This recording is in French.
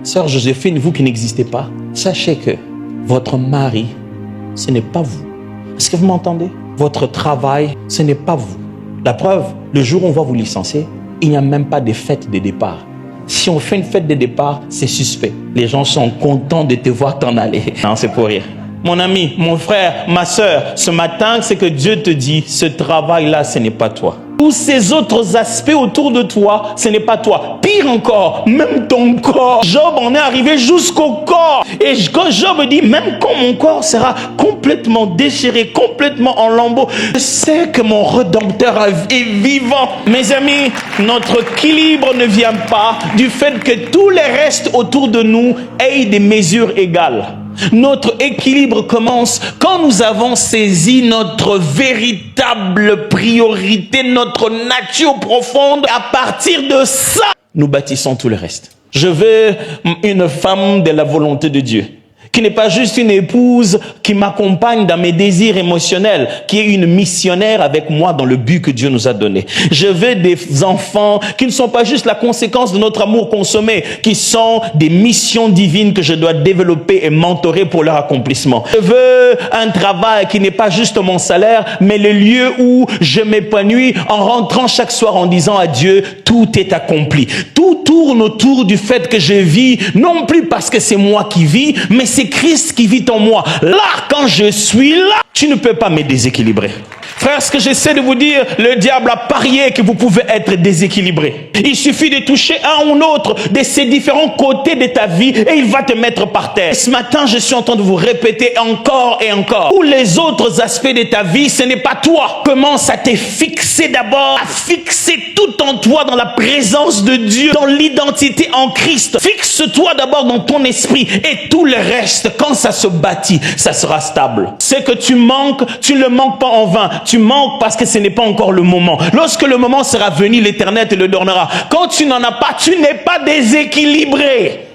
Sœur Joséphine, vous qui n'existez pas, sachez que votre mari, ce n'est pas vous. Est-ce que vous m'entendez? Votre travail, ce n'est pas vous. La preuve, le jour où on va vous licencier, il n'y a même pas de fête de départ. Si on fait une fête de départ, c'est suspect. Les gens sont contents de te voir t'en aller. Non, c'est pour rire. Mon ami, mon frère, ma sœur, ce matin, c'est que Dieu te dit, ce travail-là, ce n'est pas toi. Tous ces autres aspects autour de toi, ce n'est pas toi. Pire encore, même ton corps. Job en est arrivé jusqu'au corps. Et quand Job dit, même quand mon corps sera complètement déchiré, complètement en lambeaux, je sais que mon Rédempteur est vivant. Mes amis, notre équilibre ne vient pas du fait que tous les restes autour de nous aient des mesures égales. Notre équilibre commence quand nous avons saisi notre véritable priorité, notre nature profonde. À partir de ça, nous bâtissons tout le reste. Je veux une femme de la volonté de Dieu, qui n'est pas juste une épouse qui m'accompagne dans mes désirs émotionnels, qui est une missionnaire avec moi dans le but que Dieu nous a donné. Je veux des enfants qui ne sont pas juste la conséquence de notre amour consommé, qui sont des missions divines que je dois développer et mentorer pour leur accomplissement. Je veux un travail qui n'est pas juste mon salaire, mais le lieu où je m'épanouis en rentrant chaque soir en disant à Dieu, tout est accompli. Tout tourne autour du fait que je vis, non plus parce que c'est moi qui vis, mais c'est Christ qui vit en moi. Là, quand je suis là, tu ne peux pas me déséquilibrer. Frère, ce que j'essaie de vous dire, le diable a parié que vous pouvez être déséquilibré. Il suffit de toucher un ou l'autre de ces différents côtés de ta vie et il va te mettre par terre. Ce matin, je suis en train de vous répéter encore et encore. Tous les autres aspects de ta vie, ce n'est pas toi. Commence à te fixer d'abord, à fixer tout en toi dans la présence de Dieu, dans l'identité en Christ. Fixe-toi d'abord dans ton esprit et tout le reste, quand ça se bâtit, ça sera stable. Ce que tu manques, tu ne le manques pas en vain. Tu manques parce que ce n'est pas encore le moment. Lorsque le moment sera venu, l'Éternel te le donnera. Quand tu n'en as pas, tu n'es pas déséquilibré.